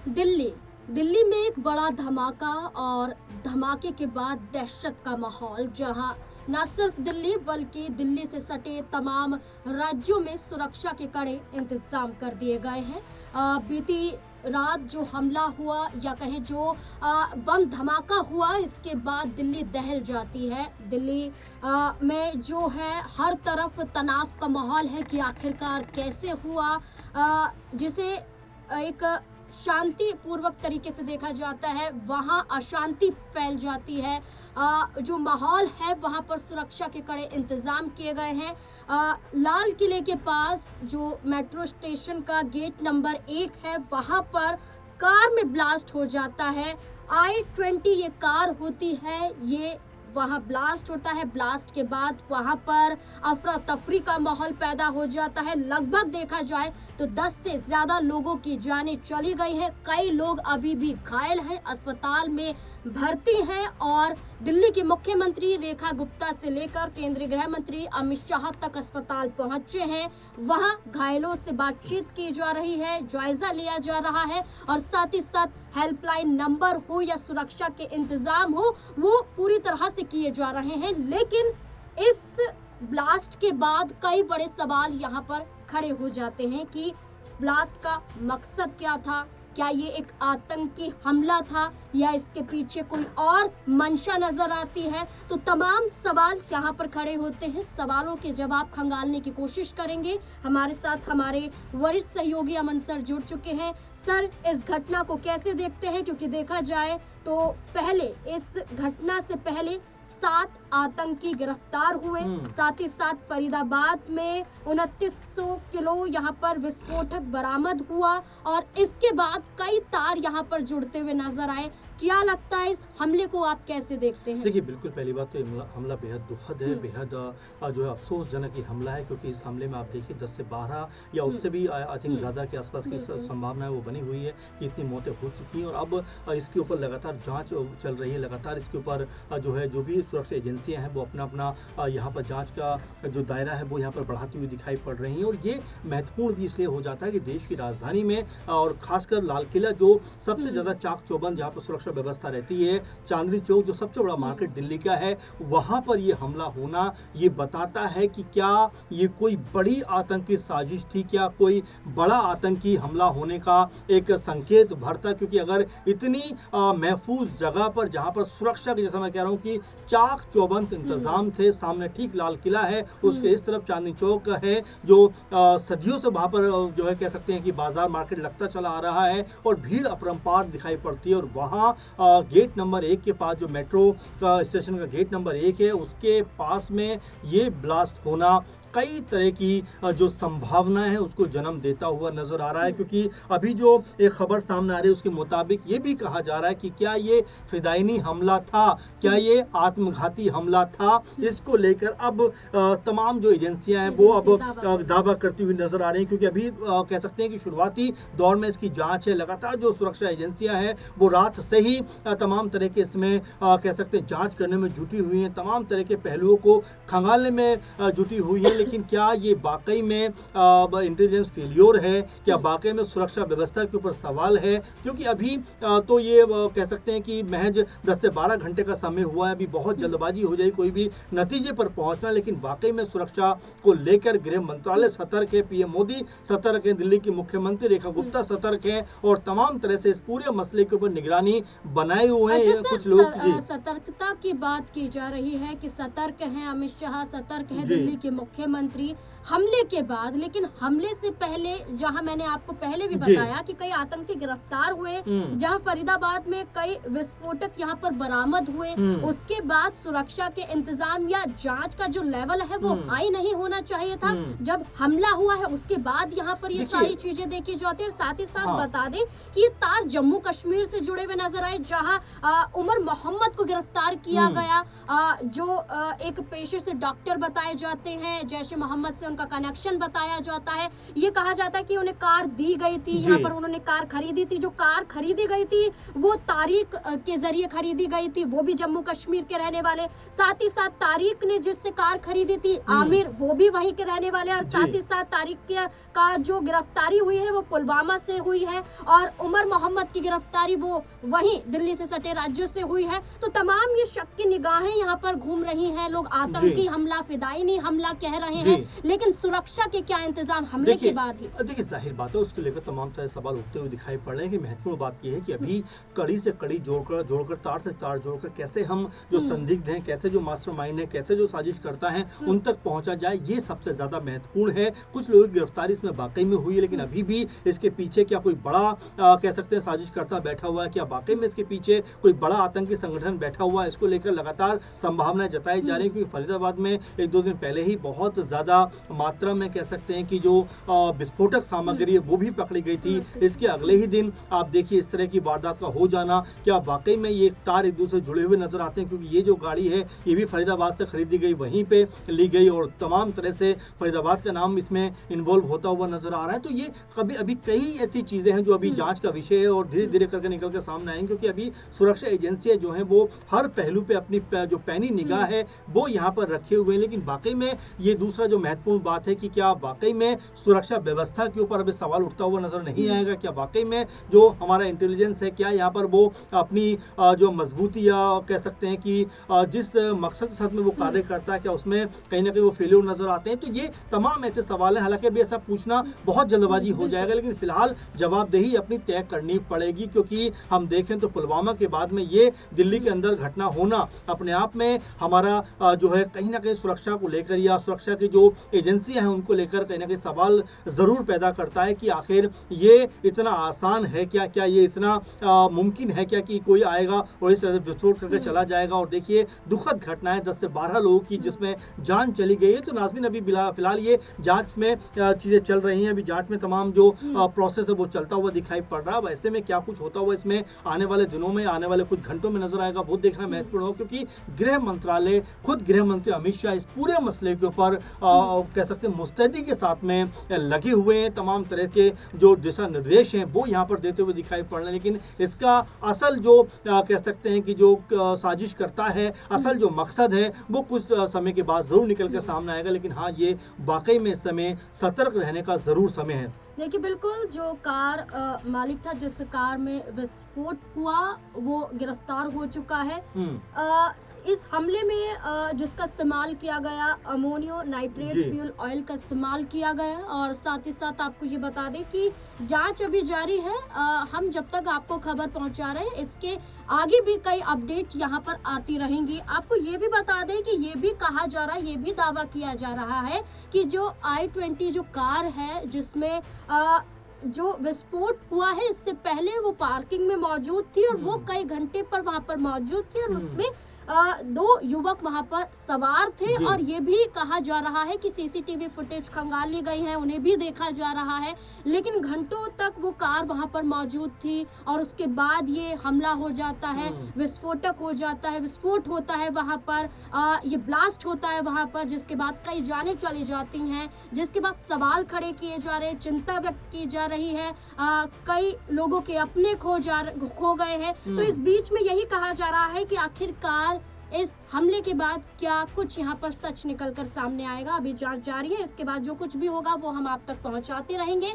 दिल्ली दिल्ली में एक बड़ा धमाका और धमाके के बाद दहशत का माहौल, जहां न सिर्फ दिल्ली बल्कि दिल्ली से सटे तमाम राज्यों में सुरक्षा के कड़े इंतजाम कर दिए गए हैं। बीती रात जो हमला हुआ या कहें जो बम धमाका हुआ, इसके बाद दिल्ली दहल जाती है। दिल्ली में जो है हर तरफ तनाव का माहौल है कि आखिरकार कैसे हुआ, जिसे एक शांति पूर्वक तरीके से देखा जाता है, वहाँ अशांति फैल जाती है। जो माहौल है वहाँ पर सुरक्षा के कड़े इंतजाम किए गए हैं। लाल किले के पास जो मेट्रो स्टेशन का गेट नंबर 1 है, वहाँ पर कार में ब्लास्ट हो जाता है। I-20 ये कार होती है, ये वहाँ ब्लास्ट होता है। ब्लास्ट के बाद वहाँ पर अफरा तफरी का माहौल पैदा हो जाता है। लगभग देखा जाए तो 10 से ज्यादा लोगों की जानें चली गई हैं। कई लोग अभी भी घायल हैं, अस्पताल में भर्ती हैं और दिल्ली की मुख्यमंत्री रेखा गुप्ता से लेकर केंद्रीय गृह मंत्री अमित शाह तक अस्पताल पहुंचे हैं। वहां घायलों से बातचीत की जा रही है, जायजा लिया जा रहा है और साथ ही साथ हेल्पलाइन नंबर हो या सुरक्षा के इंतजाम हो, वो पूरी तरह से किए जा रहे हैं। लेकिन इस ब्लास्ट के बाद कई बड़े सवाल यहाँ पर खड़े हो जाते हैं कि ब्लास्ट का मकसद क्या था, क्या ये एक आतंकी हमला था या इसके पीछे कोई और मंशा नजर आती है। तो तमाम सवाल यहाँ पर खड़े होते हैं। सवालों के जवाब खंगालने की कोशिश करेंगे। हमारे साथ हमारे वरिष्ठ सहयोगी अमन सर जुड़ चुके हैं। सर, इस घटना को कैसे देखते हैं, क्योंकि देखा जाए तो पहले इस घटना से पहले 7 आतंकी गिरफ्तार हुए, साथ ही साथ फरीदाबाद में 2900 किलो यहाँ पर विस्फोटक बरामद हुआ और इसके बाद कई तार यहाँ पर जुड़ते हुए नजर आए। क्या लगता है, इस हमले को आप कैसे देखते हैं? देखिए, बिल्कुल पहली बात तो हमला बेहद दुखद है, बेहद जो है अफसोसजनक ये हमला है, क्योंकि इस हमले में आप देखिए 10 से 12 या उससे भी आई थिंक ज़्यादा के आसपास की संभावना है वो बनी हुई है कि इतनी मौतें हो चुकी हैं और अब इसके ऊपर लगातार जांच चल रही है। लगातार इसके ऊपर जो है जो भी सुरक्षा एजेंसियां हैं वो अपना यहाँ पर जाँच का जो दायरा है वो यहाँ पर बढ़ाती हुई दिखाई पड़ रही हैं। और ये महत्वपूर्ण भी इसलिए हो जाता है कि देश की राजधानी में और खासकर लाल किला जो सबसे ज़्यादा चाक चौबंद जहाँ पर सुरक्षा व्यवस्था रहती है, चांदनी चौक जो सबसे बड़ा मार्केट दिल्ली का है, वहां पर ये हमला होना ये बताता है कि क्या ये कोई बड़ी आतंकी साजिश थी, क्या कोई बड़ा आतंकी हमला होने का एक संकेत भरता। क्योंकि अगर इतनी महफूज जगह पर जहां पर सुरक्षा के, जैसा मैं कह रहा हूं कि चाक चौबंद इंतजाम थे, सामने ठीक लाल किला है, उसके इस तरफ चांदनी चौक है जो सदियों से वहां पर जो है कह सकते हैं कि बाजार मार्केट लगता चला आ रहा है और भीड़ अपरंपार दिखाई पड़ती है। और वहां गेट नंबर 1 के पास जो मेट्रो का स्टेशन का गेट नंबर 1 है, उसके पास में ये ब्लास्ट होना कई तरह की जो संभावनाएं हैं उसको जन्म देता हुआ नजर आ रहा है। क्योंकि अभी जो एक खबर सामने आ रही है उसके मुताबिक ये भी कहा जा रहा है कि क्या ये फिदायनी हमला था, क्या ये आत्मघाती हमला था। इसको लेकर अब तमाम जो एजेंसियां हैं वो अब दावा करती हुई नजर आ रही हैं। क्योंकि अभी कह सकते हैं कि शुरुआती दौर में इसकी जांच है, लगातार जो सुरक्षा एजेंसियां हैं वो रात से ही तमाम तरह के इसमें कह सकते हैं जांच करने में जुटी हुई हैं, तमाम तरह के पहलुओं को खंगालने में जुटी हुई है। लेकिन क्या ये वाकई में इंटेलिजेंस फेलियर है, क्या वाकई में सुरक्षा व्यवस्था के ऊपर सवाल है? क्योंकि अभी तो ये कह सकते हैं कि महज 10 से 12 घंटे का समय हुआ है, अभी बहुत जल्दबाजी हो जाएगी कोई भी नतीजे पर पहुंचना। लेकिन वाकई में सुरक्षा को लेकर गृह मंत्रालय सतर्क है, पीएम मोदी सतर्क है, दिल्ली की मुख्यमंत्री रेखा गुप्ता सतर्क है और तमाम तरह से इस पूरे मसले के ऊपर निगरानी बनाए हुए हैं। अच्छा कुछ लोग सतर्कता की बात की जा रही है कि सतर्क हैं अमित शाह, सतर्क हैं दिल्ली के मुख्यमंत्री हमले के बाद। लेकिन हमले से पहले, जहां मैंने आपको पहले भी बताया कि कई आतंकी गिरफ्तार हुए, जहां फरीदाबाद में कई विस्फोटक यहां पर बरामद हुए, उसके बाद सुरक्षा के इंतजाम या जांच का जो लेवल है वो हाई नहीं होना चाहिए था। जब हमला हुआ है उसके बाद यहाँ पर ये सारी चीजें देखी जाती है। साथ ही साथ बता दें कि ये तार जम्मू कश्मीर से जुड़े हुए नजर आए, जहां उमर मोहम्मद को गिरफ्तार किया गया, जो एक पेशे से डॉक्टर बताए जाते हैं। जैश ए मोहम्मद से उनका कनेक्शन बताया जाता है। ये कहा जाता है कि उन्हें कार दी गई थी, यहाँ पर उन्होंने कार खरीदी थी। जो कार खरीदी गई थी वो तारिक के जरिए खरीदी गई थी, वो भी जम्मू कश्मीर के रहने वाले। साथ ही साथ तारिक ने जिससे कार खरीदी थी आमिर, वो भी वहीं के रहने वाले। और साथ ही साथ तारिक का जो गिरफ्तारी हुई है वो पुलवामा से हुई है और उमर मोहम्मद की गिरफ्तारी वो वहीं दिल्ली से सटे राज्यों से हुई है। तो तमाम ये शक की निगाहें यहाँ पर घूम रही हैं। लोग आतंकी हमला, फिदायनी हमला कह रहे हैं, लेकिन सुरक्षा के क्या इंतजाम हमले के बाद ही? देखिए जाहिर बात है, उसको लेकर तमाम तरह सवाल उठते हुए दिखाई पड़ रहे हैं कि महत्वपूर्ण बात यह है कि अभी कड़ी से कड़ी जोड़कर तार से तार जोड़कर कैसे हम जो संदिग्ध हैं, कैसे जो मास्टरमाइंड है, कैसे जो साजिश करता है उन तक पहुंचा जाए, ये सबसे ज्यादा महत्वपूर्ण है। कुछ लोगों की गिरफ्तारी इसमें वाकई में हुई है, लेकिन अभी भी इसके पीछे क्या कोई बड़ा कह सकते हैं साजिश करता बैठा हुआ है, क्या वाकई में इसके पीछे कोई बड़ा आतंकी संगठन बैठा हुआ है, इसको लेकर लगातार संभावनाएं जताई जा रही है। क्योंकि फरीदाबाद में एक दो दिन पहले ही बहुत ज्यादा मात्रा में कह सकते हैं कि जो विस्फोटक सामग्री है वो भी पकड़ी गई थी। इसके अगले ही दिन आप देखिए इस तरह की वारदात का हो जाना, क्या वाकई में ये तार एक दूसरे जुड़े हुए नजर आते हैं? क्योंकि ये जो गाड़ी है ये भी फरीदाबाद से खरीदी गई, वहीं पे ली गई और तमाम तरह से फरीदाबाद का नाम इसमें इन्वॉल्व होता हुआ नजर आ रहा है। तो ये अभी कई ऐसी चीजें हैं जो अभी जांच का विषय है और धीरे धीरे करके निकल कर सामने आएंगे, क्योंकि अभी सुरक्षा एजेंसियां जो हैं वो हर पहलू पे अपनी जो पैनी निगाह है वो यहाँ पर रखे हुए हैं। लेकिन वाकई में ये दूसरा जो महत्वपूर्ण बात है कि क्या वाकई में सुरक्षा व्यवस्था के ऊपर अभी सवाल उठता हुआ नजर नहीं आएगा? क्या वाकई में जो हमारा इंटेलिजेंस है क्या यहाँ पर वो अपनी जो मजबूती या कह सकते हैं कि जिस मकसद के साथ में वो कार्य करता है क्या उसमें कहीं ना कहीं वो फेल्योर नजर आते हैं? तो ये तमाम ऐसे सवाल हैं। हालांकि अभी ऐसा पूछना बहुत जल्दबाजी हो जाएगा, लेकिन फिलहाल जवाबदेही अपनी तय करनी पड़ेगी। क्योंकि हम देखें तो पुलवामा के बाद में ये दिल्ली के अंदर घटना होना अपने आप में हमारा जो है कहीं ना कहीं सुरक्षा को लेकर या सुरक्षा की जो एजेंसियां हैं उनको लेकर कहीं ना कहीं सवाल जरूर पैदा करता है कि आखिर ये इतना आसान है क्या ये इतना मुमकिन है क्या कि कोई आएगा और इस तरह विस्फोट करके चला जाएगा? और देखिए दुखद घटनाएं 10 से 12 लोगों की जिसमें जान चली गई है। तो नाज़रीन अभी फिलहाल ये जांच में चीजें चल रही हैं, अभी जांच में तमाम जो प्रोसेस है वो चलता हुआ दिखाई पड़ रहा है। अब ऐसे में क्या कुछ होता हुआ इसमें आने वाले दिनों में, आने वाले कुछ घंटों में नजर आएगा, वो देखना महत्वपूर्ण हो। क्योंकि गृह मंत्रालय, खुद गृह मंत्री अमित शाह इस पूरे मसले के ऊपर कह सकते हैं मुस्तैदी के साथ में लगे हुए हैं। तमाम तरह के जो दिशा निर्देश हैं वो यहाँ पर देते हुए दिखाई पड़ रहे हैं। लेकिन इसका असल जो कह सकते हैं कि जो साजिश करता है, असल जो मकसद है वो कुछ समय के बाद जरूर निकल कर सामने आएगा। लेकिन हाँ, ये वाकई में इस समय सतर्क रहने का जरूर समय है। देखिए बिल्कुल, जो कार मालिक था जिस कार में विस्फोट हुआ वो गिरफ्तार हो चुका है। इस हमले में जिसका इस्तेमाल किया गया अमोनियो नाइट्रेट फ्यूल ऑयल का इस्तेमाल किया गया। और साथ ही साथ आपको ये बता दें कि जांच अभी जारी है। हम जब तक आपको खबर पहुंचा रहे हैं इसके आगे भी कई अपडेट यहाँ पर आती रहेंगी। आपको ये भी बता दें कि ये भी कहा जा रहा है, ये भी दावा किया जा रहा है कि जो i20 जो कार है जिसमें जो विस्फोट हुआ है इससे पहले वो पार्किंग में मौजूद थी और वो कई घंटे पर वहां पर मौजूद थी और उसमें 2 युवक वहां पर सवार थे। और ये भी कहा जा रहा है कि सीसीटीवी फुटेज खंगाल ली गई है, उन्हें भी देखा जा रहा है। लेकिन घंटों तक वो कार वहां पर मौजूद थी और उसके बाद ये हमला हो जाता है, विस्फोटक हो जाता है, विस्फोट होता है वहां पर, ये ब्लास्ट होता है वहां पर, जिसके बाद कई जानें चली जाती हैं, जिसके बाद सवाल खड़े किए जा रहे हैं, चिंता व्यक्त की जा रही है, कई लोगों के अपने खो गए हैं। तो इस बीच में यही कहा जा रहा है कि आखिरकार इस हमले के बाद क्या कुछ यहाँ पर सच निकल कर सामने आएगा। अभी जांच जारी है, इसके बाद जो कुछ भी होगा वो हम आप तक पहुंचाते रहेंगे।